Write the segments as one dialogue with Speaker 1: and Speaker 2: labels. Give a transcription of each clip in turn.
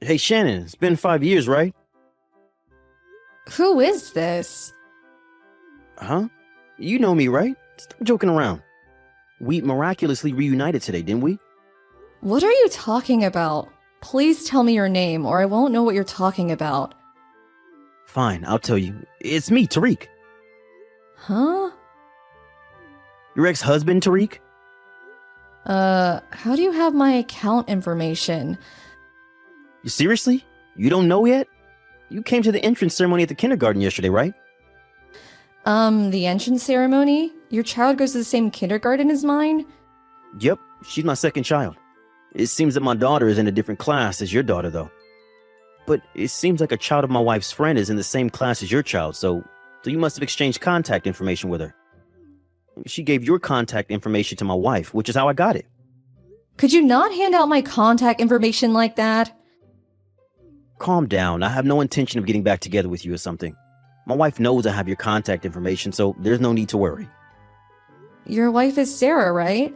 Speaker 1: Hey Shannon, it's been 5 years, right?
Speaker 2: Who is this?
Speaker 1: Huh? You know me, right? Stop joking around. We miraculously reunited today, didn't we?
Speaker 2: What are you talking about? Please tell me your name or I won't know what you're talking about.
Speaker 1: Fine, I'll tell you. It's me, Tariq.
Speaker 2: Huh?
Speaker 1: Your ex-husband, Tariq?
Speaker 2: How do you have my account information?
Speaker 1: You seriously? You don't know yet? You came to the entrance ceremony at the kindergarten yesterday, right?
Speaker 2: The entrance ceremony? Your child goes to the same kindergarten as mine?
Speaker 1: Yep, she's my second child. It seems that my daughter is in a different class as your daughter, though. But it seems like a child of my wife's friend is in the same class as your child, so you must have exchanged contact information with her. She gave your contact information to my wife, which is how I got it.
Speaker 2: Could you not hand out my contact information like that?
Speaker 1: Calm down. I have no intention of getting back together with you or something. My wife knows I have your contact information, so there's no need to worry.
Speaker 2: Your wife is Sarah, right?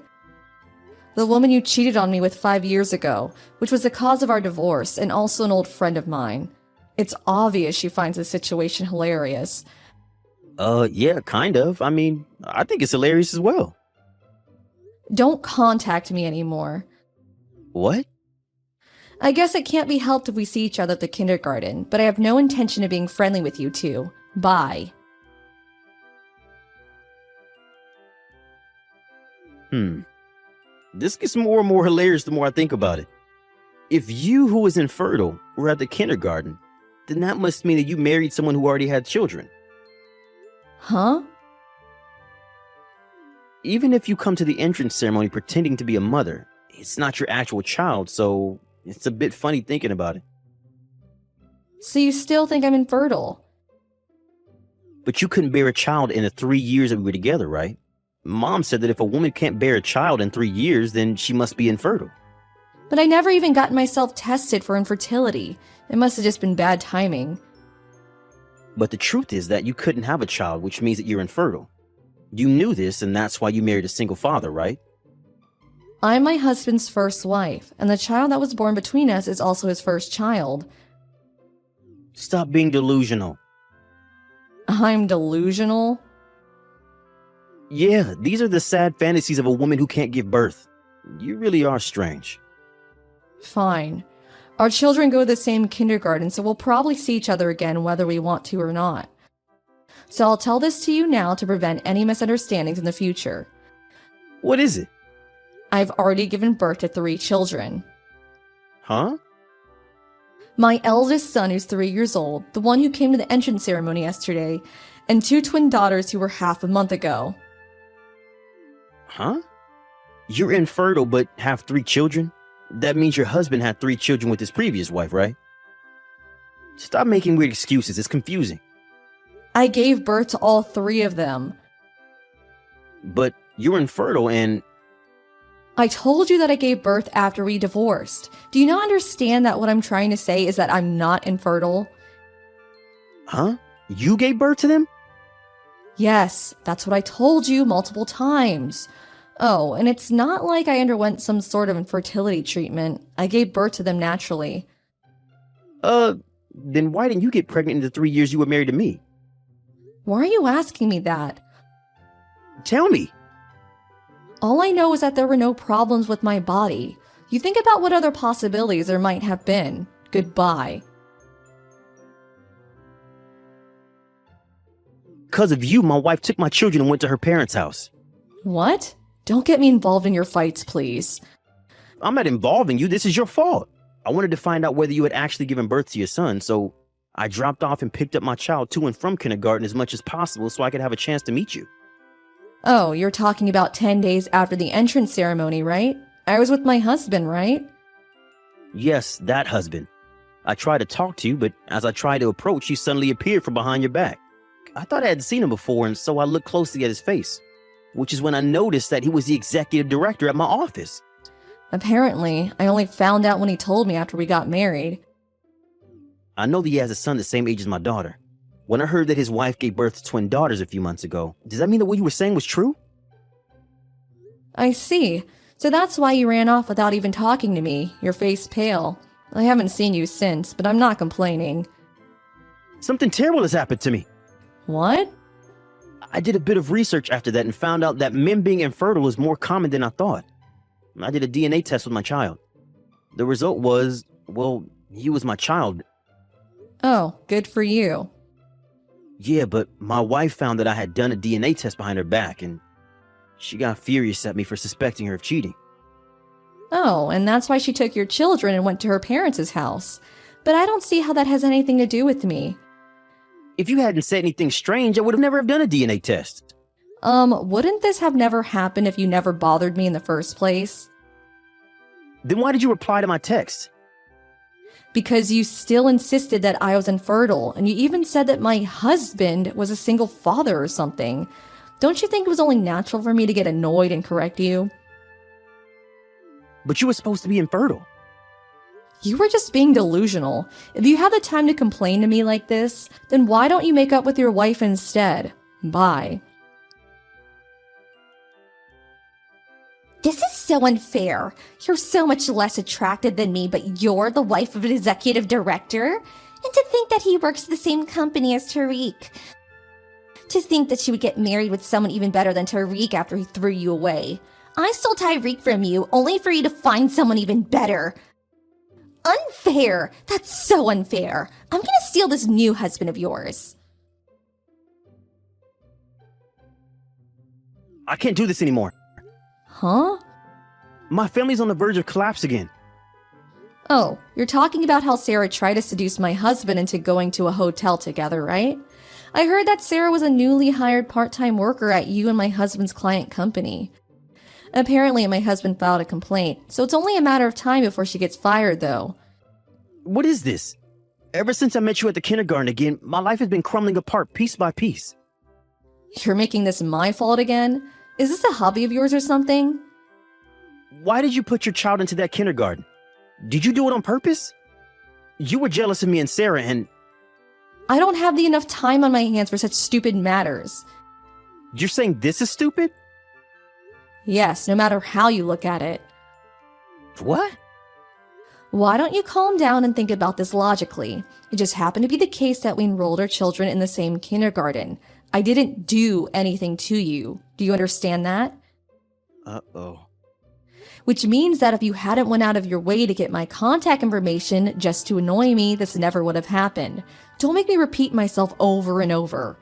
Speaker 2: The woman you cheated on me with 5 years ago, which was the cause of our divorce and also an old friend of mine. It's obvious she finds the situation hilarious.
Speaker 1: Yeah, kind of. I mean, I think it's hilarious as well.
Speaker 2: Don't contact me anymore.
Speaker 1: What?
Speaker 2: I guess it can't be helped if we see each other at the kindergarten, but I have no intention of being friendly with you two. Bye.
Speaker 1: This gets more and more hilarious the more I think about it. If you, who was infertile, were at the kindergarten, then that must mean that you married someone who already had children.
Speaker 2: Huh?
Speaker 1: Even if you come to the entrance ceremony pretending to be a mother, it's not your actual child, so it's a bit funny thinking about it.
Speaker 2: So you still think I'm infertile?
Speaker 1: But you couldn't bear a child in the 3 years that we were together, right? Mom said that if a woman can't bear a child in 3 years, then she must be infertile.
Speaker 2: But I never even got myself tested for infertility. It must have just been bad timing.
Speaker 1: But the truth is that you couldn't have a child, which means that you're infertile. You knew this, and that's why you married a single father, right?
Speaker 2: I'm my husband's first wife, and the child that was born between us is also his first child.
Speaker 1: Stop being delusional.
Speaker 2: I'm delusional?
Speaker 1: Yeah, these are the sad fantasies of a woman who can't give birth. You really are strange.
Speaker 2: Fine. Our children go to the same kindergarten, so we'll probably see each other again whether we want to or not. So I'll tell this to you now to prevent any misunderstandings in the future.
Speaker 1: What is it?
Speaker 2: I've already given birth to 3 children.
Speaker 1: Huh?
Speaker 2: My eldest son, who's 3 years old, the one who came to the entrance ceremony yesterday, and 2 twin daughters who were half a month ago.
Speaker 1: Huh? You're infertile but have 3 children? That means your husband had 3 children with his previous wife, right? Stop making weird excuses. It's confusing.
Speaker 2: I gave birth to all 3 of them.
Speaker 1: But you're infertile and...
Speaker 2: I told you that I gave birth after we divorced. Do you not understand that what I'm trying to say is that I'm not infertile?
Speaker 1: Huh? You gave birth to them?
Speaker 2: Yes, that's what I told you multiple times. Oh, and it's not like I underwent some sort of infertility treatment. I gave birth to them naturally.
Speaker 1: Then why didn't you get pregnant in the 3 years you were married to me?
Speaker 2: Why are you asking me that?
Speaker 1: Tell me.
Speaker 2: All I know is that there were no problems with my body. You think about what other possibilities there might have been. Goodbye.
Speaker 1: Because of you, my wife took my children and went to her parents' house.
Speaker 2: What? Don't get me involved in your fights, please.
Speaker 1: I'm not involving you. This is your fault. I wanted to find out whether you had actually given birth to your son, so I dropped off and picked up my child to and from kindergarten as much as possible so I could have a chance to meet you.
Speaker 2: Oh, you're talking about 10 days after the entrance ceremony, right? I was with my husband, right?
Speaker 1: Yes, that husband. I tried to talk to you, but as I tried to approach, he suddenly appeared from behind your back. I thought I had seen him before, and so I looked closely at his face, which is when I noticed that he was the executive director at my office.
Speaker 2: Apparently, I only found out when he told me after we got married.
Speaker 1: I know that he has a son the same age as my daughter. When I heard that his wife gave birth to twin daughters a few months ago, does that mean that what you were saying was true?
Speaker 2: I see. So that's why you ran off without even talking to me, your face pale. I haven't seen you since, but I'm not complaining.
Speaker 1: Something terrible has happened to me.
Speaker 2: What?
Speaker 1: I did a bit of research after that and found out that men being infertile is more common than I thought. I did a DNA test with my child. The result was, well, he was my child.
Speaker 2: Oh, good for you.
Speaker 1: Yeah, but my wife found that I had done a DNA test behind her back, and she got furious at me for suspecting her of cheating.
Speaker 2: Oh, and that's why she took your children and went to her parents' house. But I don't see how that has anything to do with me.
Speaker 1: If you hadn't said anything strange, I would have never have done a DNA test.
Speaker 2: Wouldn't this have never happened if you never bothered me in the first place?
Speaker 1: Then why did you reply to my text?
Speaker 2: Because you still insisted that I was infertile, and you even said that my husband was a single father or something. Don't you think it was only natural for me to get annoyed and correct you?
Speaker 1: But you were supposed to be infertile.
Speaker 2: You were just being delusional. If you have the time to complain to me like this, then why don't you make up with your wife instead? Bye.
Speaker 3: This is so unfair. You're so much less attractive than me, but you're the wife of an executive director? And to think that he works at the same company as Tariq. To think that you would get married with someone even better than Tariq after he threw you away. I stole Tariq from you, only for you to find someone even better. Unfair! That's so unfair. I'm gonna steal this new husband of yours.
Speaker 1: I can't do this anymore.
Speaker 2: Huh?
Speaker 1: My family's on the verge of collapse again.
Speaker 2: Oh, you're talking about how Sarah tried to seduce my husband into going to a hotel together, right? I heard that Sarah was a newly hired part-time worker at you and my husband's client company. Apparently, my husband filed a complaint, so it's only a matter of time before she gets fired, though.
Speaker 1: What is this? Ever since I met you at the kindergarten again, my life has been crumbling apart piece by piece.
Speaker 2: You're making this my fault again? Is this a hobby of yours or something?
Speaker 1: Why did you put your child into that kindergarten? Did you do it on purpose? You were jealous of me and Sarah, and
Speaker 2: I don't have enough time on my hands for such stupid matters.
Speaker 1: you're saying this is stupid?
Speaker 2: Yes, no matter how you look at it.
Speaker 1: What?
Speaker 2: Why don't you calm down and think about this logically? It just happened to be the case that we enrolled our children in the same kindergarten. I didn't do anything to you. Do you understand that?
Speaker 1: Uh-oh.
Speaker 2: Which means that if you hadn't went out of your way to get my contact information just to annoy me, this never would have happened. Don't make me repeat myself over and over.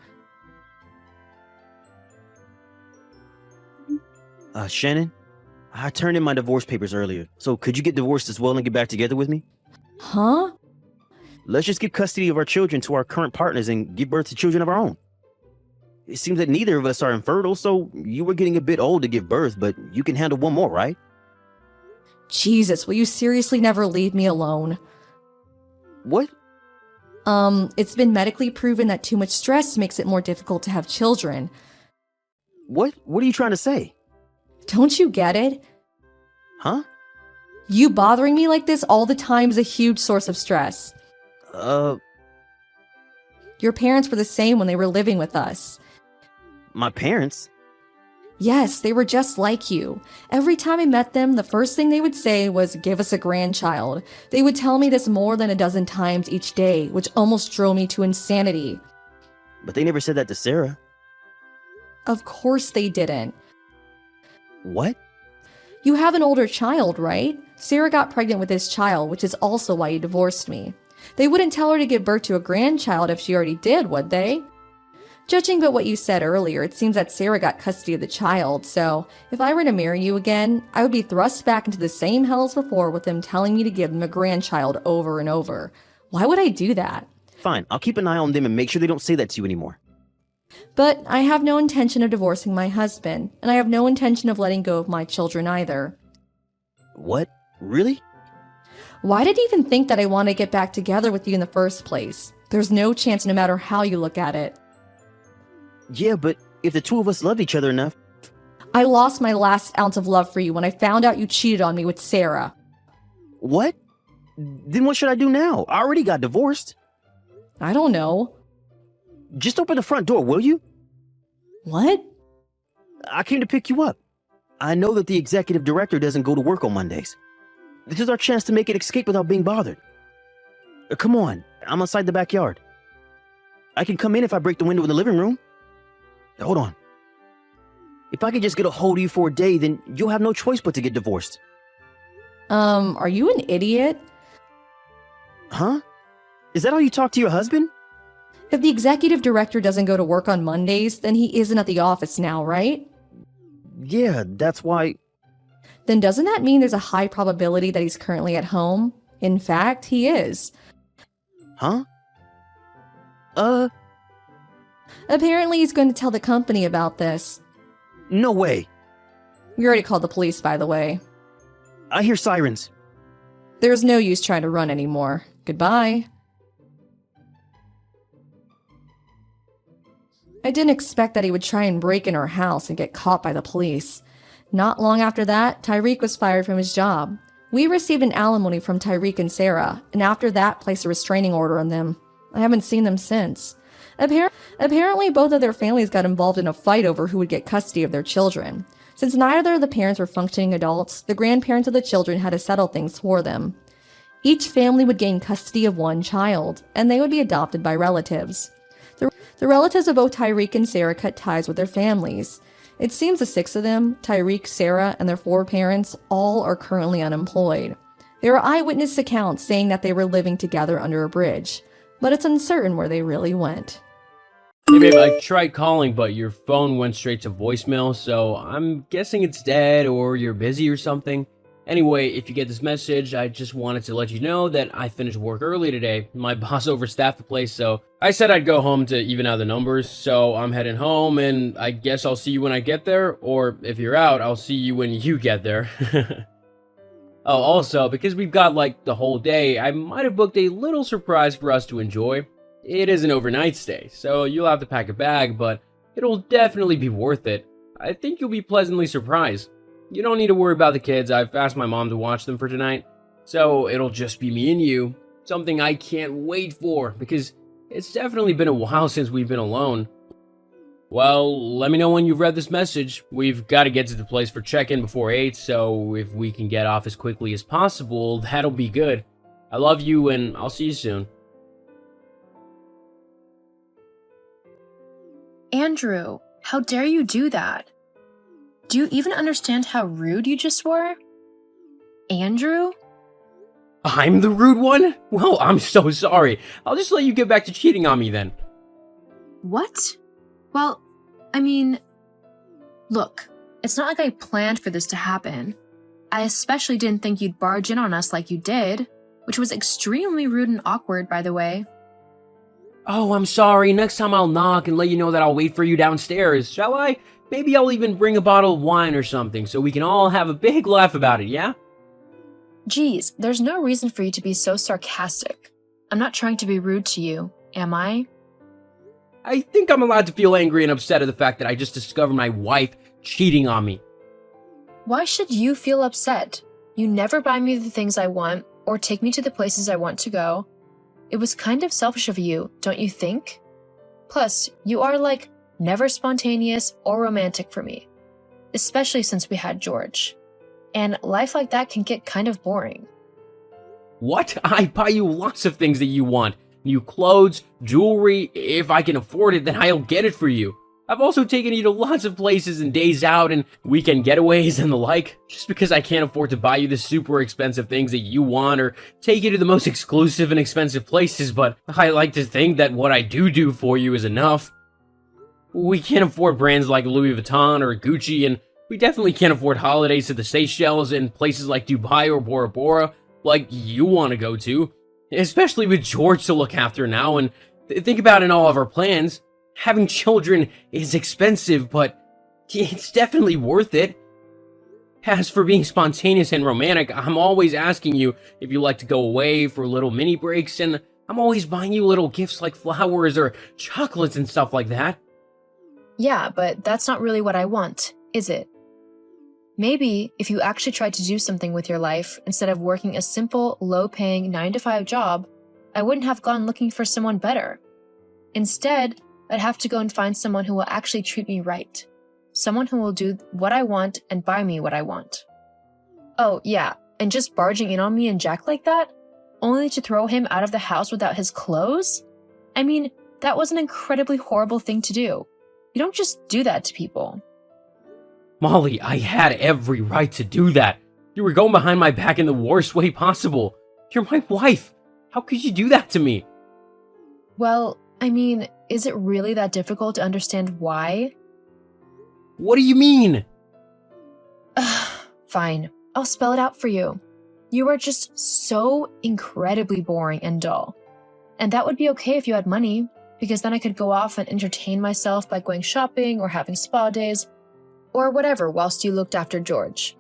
Speaker 1: Shannon, I turned in my divorce papers earlier, so could you get divorced as well and get back together with me?
Speaker 2: Huh?
Speaker 1: Let's just give custody of our children to our current partners and give birth to children of our own. It seems that neither of us are infertile, so you were getting a bit old to give birth, but you can handle one more, right?
Speaker 2: Jesus, will you seriously never leave me alone?
Speaker 1: What?
Speaker 2: It's been medically proven that too much stress makes it more difficult to have children.
Speaker 1: What? What are you trying to say?
Speaker 2: Don't you get it?
Speaker 1: Huh?
Speaker 2: You bothering me like this all the time is a huge source of stress. Your parents were the same when they were living with us.
Speaker 1: My parents?
Speaker 2: Yes, they were just like you. Every time I met them, the first thing they would say was, "Give us a grandchild." They would tell me this more than a dozen times each day, which almost drove me to insanity.
Speaker 1: But they never said that to Sarah.
Speaker 2: Of course they didn't.
Speaker 1: What?
Speaker 2: You have an older child, right? Sarah got pregnant with this child, which is also why you divorced me. They wouldn't tell her to give birth to a grandchild if she already did, would they? Judging by what you said earlier, it seems that Sarah got custody of the child, so if I were to marry you again, I would be thrust back into the same hell as before with them telling me to give them a grandchild over and over. Why would I do that?
Speaker 1: Fine, I'll keep an eye on them and make sure they don't say that to you anymore.
Speaker 2: But I have no intention of divorcing my husband, and I have no intention of letting go of my children either.
Speaker 1: What? Really?
Speaker 2: Why did you even think that I want to get back together with you in the first place? There's no chance no matter how you look at it.
Speaker 1: Yeah, but if the two of us loved each other enough...
Speaker 2: I lost my last ounce of love for you when I found out you cheated on me with Sarah.
Speaker 1: What? Then what should I do now? I already got divorced.
Speaker 2: I don't know.
Speaker 1: Just open the front door, will you?
Speaker 2: What?
Speaker 1: I came to pick you up. I know that the executive director doesn't go to work on Mondays. This is our chance to make an escape without being bothered. Come on, I'm outside the backyard. I can come in if I break the window in the living room. Hold on. If I could just get a hold of you for a day, then you'll have no choice but to get divorced.
Speaker 2: Are you an idiot?
Speaker 1: Huh? Is that how you talk to your husband?
Speaker 2: If the executive director doesn't go to work on Mondays, then he isn't at the office now, right?
Speaker 1: Yeah, that's why.
Speaker 2: Then doesn't that mean there's a high probability that he's currently at home? In fact, he is.
Speaker 1: Huh?
Speaker 2: Apparently he's going to tell the company about this.
Speaker 1: No way.
Speaker 2: We already called the police, by the way.
Speaker 1: I hear sirens.
Speaker 2: There's no use trying to run anymore. Goodbye. I didn't expect that he would try and break in our house and get caught by the police. Not long after that, Tyreek was fired from his job. We received an alimony from Tyreek and Sarah, and after that placed a restraining order on them. I haven't seen them since. Apparently, both of their families got involved in a fight over who would get custody of their children. Since neither of the parents were functioning adults, the grandparents of the children had to settle things for them. Each family would gain custody of one child, and they would be adopted by relatives. The relatives of both Tyreek and Sarah cut ties with their families. It seems the 6 of them, Tyreek, Sarah, and their 4 parents, all are currently unemployed. There are eyewitness accounts saying that they were living together under a bridge, but it's uncertain where they really went.
Speaker 4: Hey babe, I tried calling, but your phone went straight to voicemail, so I'm guessing it's dead or you're busy or something. Anyway, if you get this message, I just wanted to let you know that I finished work early today. My boss overstaffed the place, so I said I'd go home to even out the numbers, so I'm heading home, and I guess I'll see you when I get there, or if you're out, I'll see you when you get there. Oh, also, because we've got like the whole day, I might have booked a little surprise for us to enjoy. It is an overnight stay, so you'll have to pack a bag, but it'll definitely be worth it. I think you'll be pleasantly surprised. You don't need to worry about the kids. I've asked my mom to watch them for tonight, so it'll just be me and you. Something I can't wait for, because it's definitely been a while since we've been alone. Well, let me know when you've read this message. We've got to get to the place for check-in before 8, so if we can get off as quickly as possible, that'll be good. I love you, and I'll see you soon.
Speaker 5: Andrew, how dare you do that? Do you even understand how rude you just were? Andrew?
Speaker 4: I'm the rude one? Well, I'm so sorry. I'll just let you get back to cheating on me then.
Speaker 5: What? Well, I mean, look, it's not like I planned for this to happen. I especially didn't think you'd barge in on us like you did, which was extremely rude and awkward, by the way.
Speaker 4: Oh, I'm sorry. Next time I'll knock and let you know that I'll wait for you downstairs, shall I? Maybe I'll even bring a bottle of wine or something so we can all have a big laugh about it, yeah?
Speaker 5: Geez, there's no reason for you to be so sarcastic. I'm not trying to be rude to you, am I?
Speaker 4: I think I'm allowed to feel angry and upset at the fact that I just discovered my wife cheating on me.
Speaker 5: Why should you feel upset? You never buy me the things I want or take me to the places I want to go. It was kind of selfish of you, don't you think? Plus, you are like never spontaneous or romantic for me, especially since we had George. And life like that can get kind of boring.
Speaker 4: What? I buy you lots of things that you want. New clothes, jewelry. If I can afford it, then I'll get it for you. I've also taken you to lots of places and days out and weekend getaways and the like, just because I can't afford to buy you the super expensive things that you want or take you to the most exclusive and expensive places, but I like to think that what I do for you is enough. We can't afford brands like Louis Vuitton or Gucci, and we definitely can't afford holidays to the Seychelles and places like Dubai or Bora Bora, like you want to go to. Especially with George to look after now, and think about in all of our plans. Having children is expensive, but it's definitely worth it. As for being spontaneous and romantic, I'm always asking you if you like to go away for little mini breaks, and I'm always buying you little gifts like flowers or chocolates and stuff like that.
Speaker 5: Yeah, but that's not really what I want, is it? Maybe if you actually tried to do something with your life instead of working a simple, low-paying 9-to-5 job, I wouldn't have gone looking for someone better. Instead, I'd have to go and find someone who will actually treat me right. Someone who will do what I want and buy me what I want. Oh, yeah, and just barging in on me and Jack like that, only to throw him out of the house without his clothes? I mean, that was an incredibly horrible thing to do. You don't just do that to people.
Speaker 4: Molly, I had every right to do that. You were going behind my back in the worst way possible. You're my wife. How could you do that to me?
Speaker 5: Well, I mean, is it really that difficult to understand why?
Speaker 4: What do you mean?
Speaker 5: Fine, I'll spell it out for you. You are just so incredibly boring and dull. And that would be okay if you had money, because then I could go off and entertain myself by going shopping or having spa days, or whatever whilst you looked after George.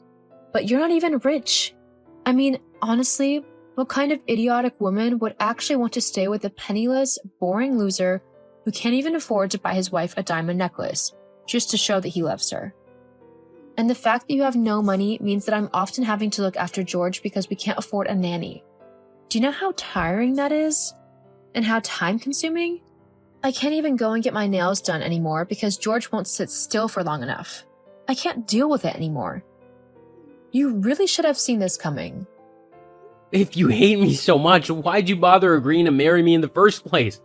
Speaker 5: But you're not even rich. I mean, honestly, what kind of idiotic woman would actually want to stay with a penniless, boring loser who can't even afford to buy his wife a diamond necklace, just to show that he loves her? And the fact that you have no money means that I'm often having to look after George because we can't afford a nanny. Do you know how tiring that is? And how time-consuming? I can't even go and get my nails done anymore because George won't sit still for long enough. I can't deal with it anymore. You really should have seen this coming.
Speaker 4: If you hate me so much, why'd you bother agreeing to marry me in the first place?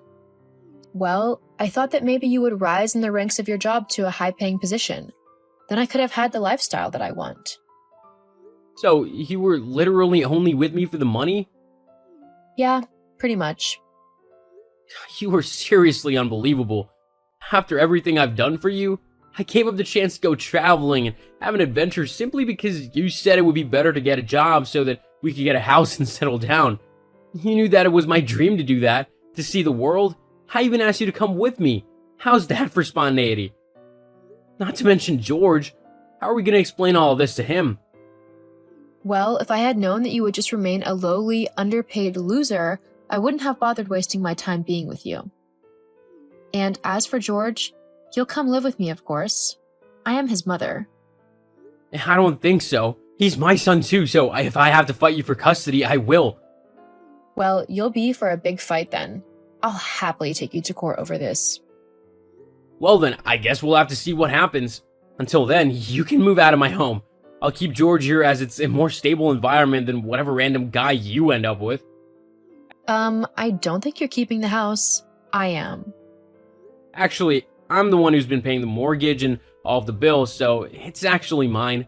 Speaker 5: Well, I thought that maybe you would rise in the ranks of your job to a high-paying position. Then I could have had the lifestyle that I want.
Speaker 4: So, you were literally only with me for the money?
Speaker 5: Yeah, pretty much.
Speaker 4: You were seriously unbelievable. After everything I've done for you, I gave up the chance to go traveling and have an adventure simply because you said it would be better to get a job so that we could get a house and settle down. You knew that it was my dream to do that, to see the world. I even asked you to come with me. How's that for spontaneity? Not to mention George. How are we going to explain all of this to him?
Speaker 5: Well, if I had known that you would just remain a lowly, underpaid loser, I wouldn't have bothered wasting my time being with you. And as for George, he'll come live with me, of course. I am his mother.
Speaker 4: I don't think so. He's my son too, so if I have to fight you for custody, I will.
Speaker 5: Well, you'll be for a big fight then. I'll happily take you to court over this.
Speaker 4: Well then, I guess we'll have to see what happens. Until then, you can move out of my home. I'll keep George here as it's a more stable environment than whatever random guy you end up with.
Speaker 5: I don't think you're keeping the house. I am.
Speaker 4: Actually, I'm the one who's been paying the mortgage and all of the bills, so it's actually mine.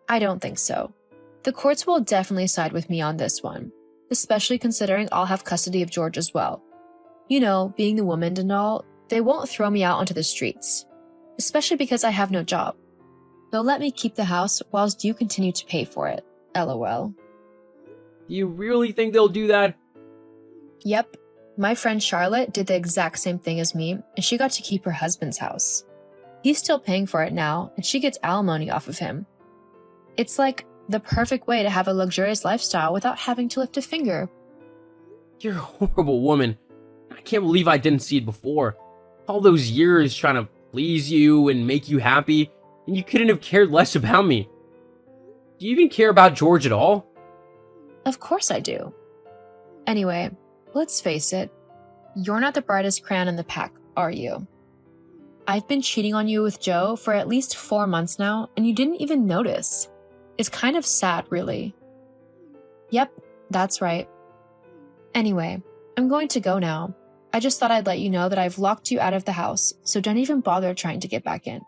Speaker 5: I don't think so. The courts will definitely side with me on this one, especially considering I'll have custody of George as well. You know, being the woman and all, they won't throw me out onto the streets, especially because I have no job. They'll let me keep the house whilst you continue to pay for it. LOL.
Speaker 4: You really think they'll do that?
Speaker 5: Yep. My friend Charlotte did the exact same thing as me, and she got to keep her husband's house. He's still paying for it now, and she gets alimony off of him. It's like the perfect way to have a luxurious lifestyle without having to lift a finger.
Speaker 4: You're a horrible woman. I can't believe I didn't see it before. All those years trying to please you and make you happy, and you couldn't have cared less about me. Do you even care about George at all?
Speaker 5: Of course I do. Anyway, let's face it, you're not the brightest crayon in the pack, are you? I've been cheating on you with Joe for at least 4 months now, and you didn't even notice. It's kind of sad, really. Yep, that's right. Anyway, I'm going to go now. I just thought I'd let you know that I've locked you out of the house, so don't even bother trying to get back in.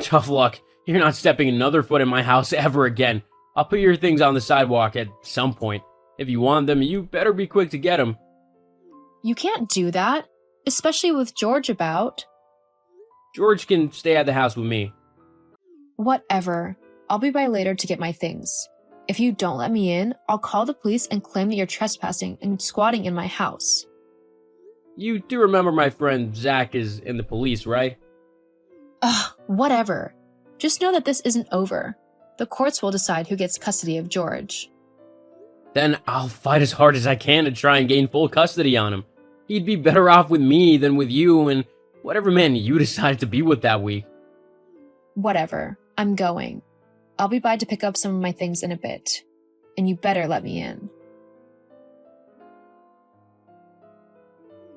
Speaker 4: Tough luck. You're not stepping another foot in my house ever again. I'll put your things on the sidewalk at some point. If you want them, you better be quick to get them.
Speaker 5: You can't do that, especially with George about.
Speaker 4: George can stay at the house with me.
Speaker 5: Whatever. I'll be by later to get my things. If you don't let me in, I'll call the police and claim that you're trespassing and squatting in my house.
Speaker 4: You do remember my friend Zach is in the police, right?
Speaker 5: Ugh, whatever. Just know that this isn't over. The courts will decide who gets custody of George.
Speaker 4: Then I'll fight as hard as I can to try and gain full custody on him. He'd be better off with me than with you and whatever man you decided to be with that week.
Speaker 5: Whatever. I'm going. I'll be by to pick up some of my things in a bit. And you better let me in.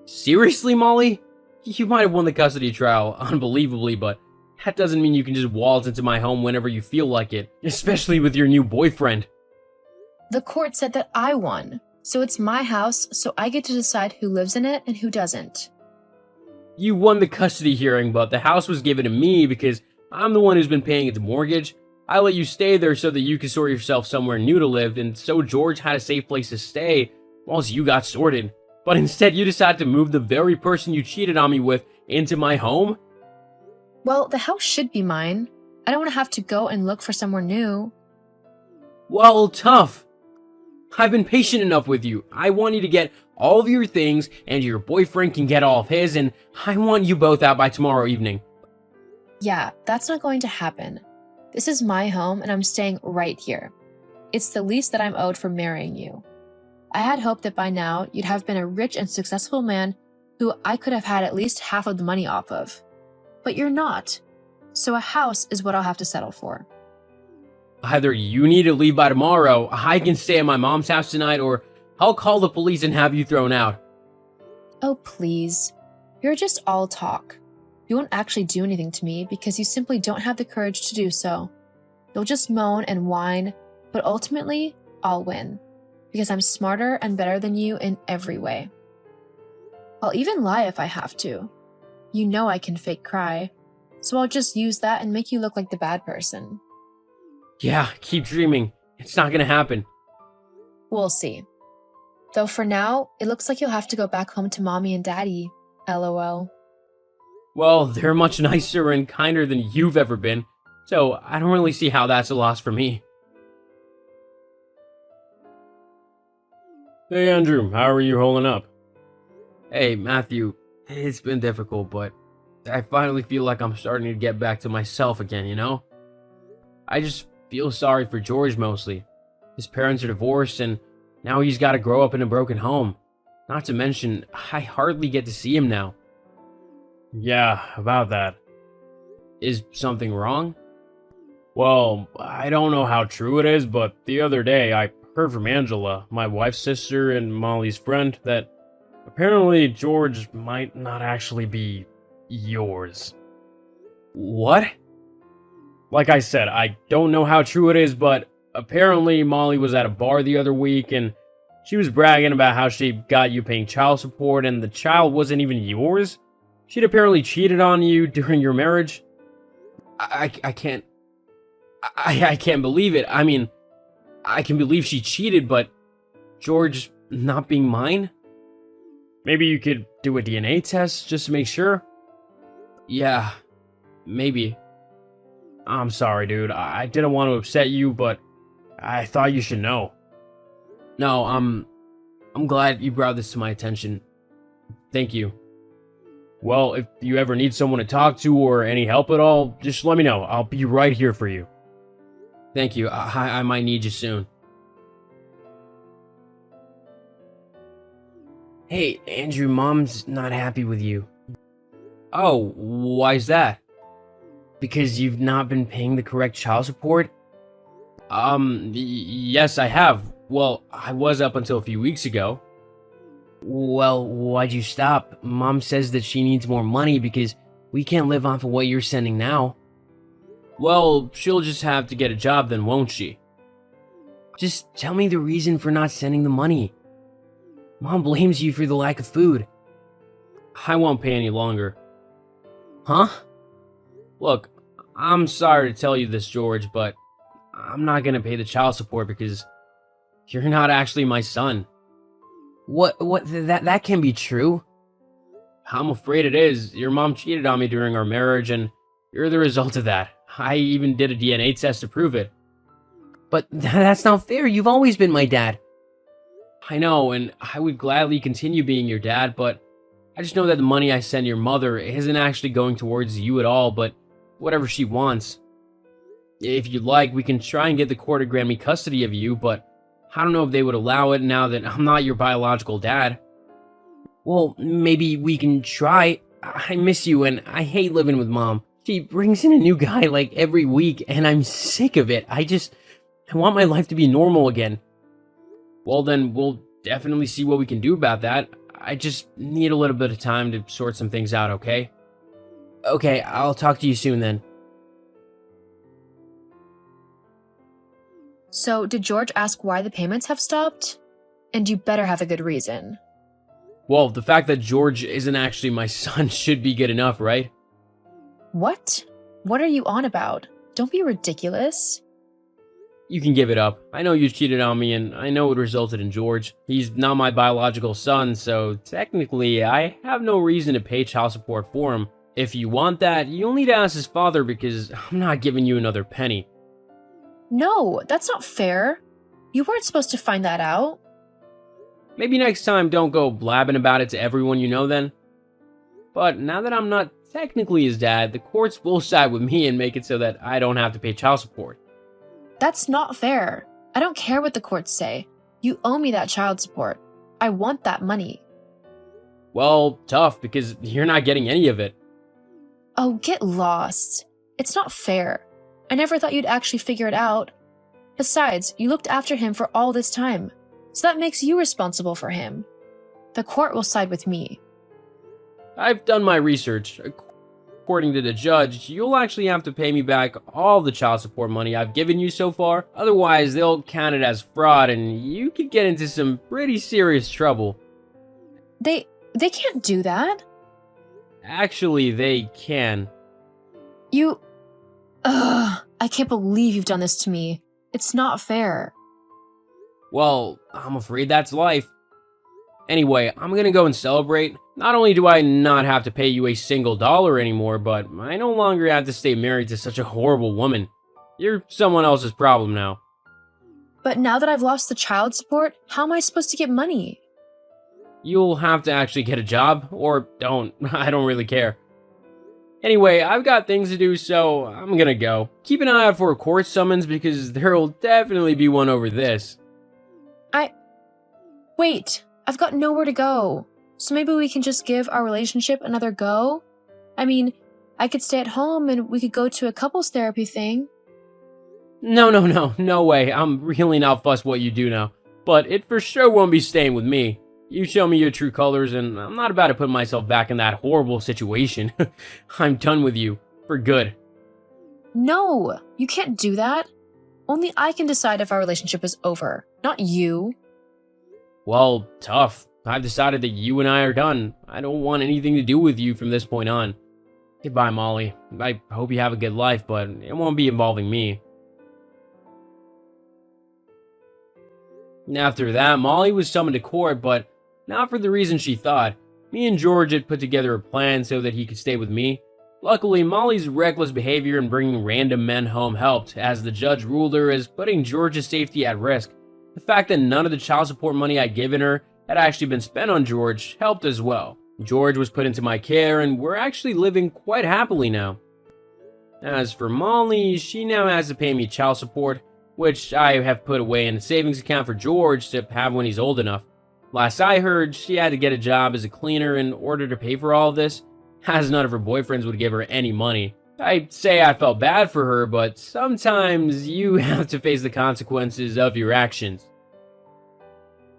Speaker 4: Seriously, Molly? You might have won the custody trial, unbelievably, but That doesn't mean you can just waltz into my home whenever you feel like it, especially with your new boyfriend.
Speaker 5: The court said that I won, so it's my house, so I get to decide who lives in it and who doesn't.
Speaker 4: You won the custody hearing, but the house was given to me because I'm the one who's been paying its mortgage. I let you stay there so that you could sort yourself somewhere new to live, and so George had a safe place to stay whilst you got sorted. But instead, you decided to move the very person you cheated on me with into my home?
Speaker 5: Well, the house should be mine. I don't want to have to go and look for somewhere new.
Speaker 4: Well, tough. I've been patient enough with you. I want you to get all of your things, and your boyfriend can get all of his, and I want you both out by tomorrow evening.
Speaker 5: Yeah, that's not going to happen. This is my home, and I'm staying right here. It's the least that I'm owed for marrying you. I had hoped that by now you'd have been a rich and successful man who I could have had at least half of the money off of. But you're not. So a house is what I'll have to settle for.
Speaker 4: Either you need to leave by tomorrow, I can stay at my mom's house tonight, or I'll call the police and have you thrown out.
Speaker 5: Oh, please. You're just all talk. You won't actually do anything to me because you simply don't have the courage to do so. You'll just moan and whine, but ultimately, I'll win. Because I'm smarter and better than you in every way. I'll even lie if I have to. You know I can fake cry, so I'll just use that and make you look like the bad person.
Speaker 4: Yeah, keep dreaming. It's not gonna happen.
Speaker 5: We'll see. Though for now, it looks like you'll have to go back home to mommy and daddy. LOL.
Speaker 4: Well, they're much nicer and kinder than you've ever been, so I don't really see how that's a loss for me.
Speaker 6: Hey Andrew, how are you holding up?
Speaker 4: Hey, Matthew, it's been difficult, but I finally feel like I'm starting to get back to myself again, you know? I just feel sorry for George mostly. His parents are divorced, and now he's got to grow up in a broken home. Not to mention, I hardly get to see him now.
Speaker 6: Yeah, about that.
Speaker 4: Is something wrong?
Speaker 6: Well, I don't know how true it is, but the other day I heard from Angela, my wife's sister and Molly's friend, that apparently George might not actually be yours.
Speaker 4: What?
Speaker 6: Like I said, I don't know how true it is, but apparently Molly was at a bar the other week and she was bragging about how she got you paying child support and the child wasn't even yours. She'd apparently cheated on you during your marriage.
Speaker 4: I can't... I can't believe it. I mean, I can believe she cheated, but George not being mine?
Speaker 6: Maybe you could do a DNA test just to make sure?
Speaker 4: Yeah, maybe.
Speaker 6: I'm sorry, dude. I didn't want to upset you, but I thought you should know.
Speaker 4: No, I'm glad you brought this to my attention. Thank you.
Speaker 6: Well, if you ever need someone to talk to or any help at all, just let me know. I'll be right here for you.
Speaker 4: Thank you. I might need you soon. Hey, Andrew, Mom's not happy with you. Oh, why's that? Because you've not been paying the correct child support? Yes, I have. Well, I was up until a few weeks ago. Well, why'd you stop? Mom says that she needs more money because we can't live off of what you're sending now. Well, she'll just have to get a job then, won't she? Just tell me the reason for not sending the money. Mom blames you for the lack of food. I won't pay any longer. Huh? Look, I'm sorry to tell you this, George, but I'm not gonna pay the child support because you're not actually my son. What, that can be true? I'm afraid it is. Your mom cheated on me during our marriage, and you're the result of that. I even did a DNA test to prove it. But that's not fair. You've always been my dad. I know, and I would gladly continue being your dad, but I just know that the money I send your mother isn't actually going towards you at all, but whatever she wants. If you'd like, we can try and get the court to grant me custody of you, but I don't know if they would allow it now that I'm not your biological dad. Well, maybe we can try. I miss you, and I hate living with Mom. She brings in a new guy like every week, and I'm sick of it. I want my life to be normal again. Well, then we'll definitely see what we can do about that. I just need a little bit of time to sort some things out, okay? Okay, I'll talk to you soon then.
Speaker 5: So, did George ask why the payments have stopped? And you better have a good reason.
Speaker 6: Well, the fact that George isn't actually my son should be good enough, right?
Speaker 5: What? What are you on about? Don't be ridiculous.
Speaker 6: You can give it up. I know you cheated on me, and I know it resulted in George. He's not my biological son, so technically, I have no reason to pay child support for him. If you want that, you'll need to ask his father because I'm not giving you another penny.
Speaker 5: No, that's not fair. You weren't supposed to find that out.
Speaker 6: Maybe next time don't go blabbing about it to everyone you know then. But now that I'm not technically his dad, the courts will side with me and make it so that I don't have to pay child support.
Speaker 5: That's not fair. I don't care what the courts say. You owe me that child support. I want that money.
Speaker 6: Well, tough, because you're not getting any of it.
Speaker 5: Oh, get lost. It's not fair. I never thought you'd actually figure it out. Besides, you looked after him for all this time, so that makes you responsible for him. The court will side with me.
Speaker 6: I've done my research. According to the judge, you'll actually have to pay me back all the child support money I've given you so far. Otherwise, they'll count it as fraud and you could get into some pretty serious trouble.
Speaker 5: They can't do that.
Speaker 6: Actually, they can.
Speaker 5: I can't believe you've done this to me. It's not fair.
Speaker 6: Well, I'm afraid that's life. Anyway, I'm gonna go and celebrate. Not only do I not have to pay you a single dollar anymore, but I no longer have to stay married to such a horrible woman. You're someone else's problem now.
Speaker 5: But now that I've lost the child support, how am I supposed to get money?
Speaker 6: You'll have to actually get a job, or don't. I don't really care. Anyway, I've got things to do, so I'm gonna go. Keep an eye out for a court summons because there'll definitely be one over this.
Speaker 5: Wait, I've got nowhere to go. So maybe we can just give our relationship another go? I mean, I could stay at home and we could go to a couples therapy thing.
Speaker 6: No way. I'm really not fussed what you do now. But it for sure won't be staying with me. You show me your true colors and I'm not about to put myself back in that horrible situation. I'm done with you. For good.
Speaker 5: No, you can't do that. Only I can decide if our relationship is over, not you.
Speaker 6: Well, tough. I've decided that you and I are done. I don't want anything to do with you from this point on. Goodbye, Molly. I hope you have a good life, but it won't be involving me. After that, Molly was summoned to court, but not for the reason she thought. Me and George had put together a plan so that he could stay with me. Luckily, Molly's reckless behavior in bringing random men home helped, as the judge ruled her as putting George's safety at risk. The fact that none of the child support money I'd given her had actually been spent on George helped as well. George was put into my care and we're actually living quite happily now. As for Molly, she now has to pay me child support, which I have put away in a savings account for George to have when he's old enough. Last I heard, she had to get a job as a cleaner in order to pay for all of this, as none of her boyfriends would give her any money. I'd say I felt bad for her, but sometimes you have to face the consequences of your actions.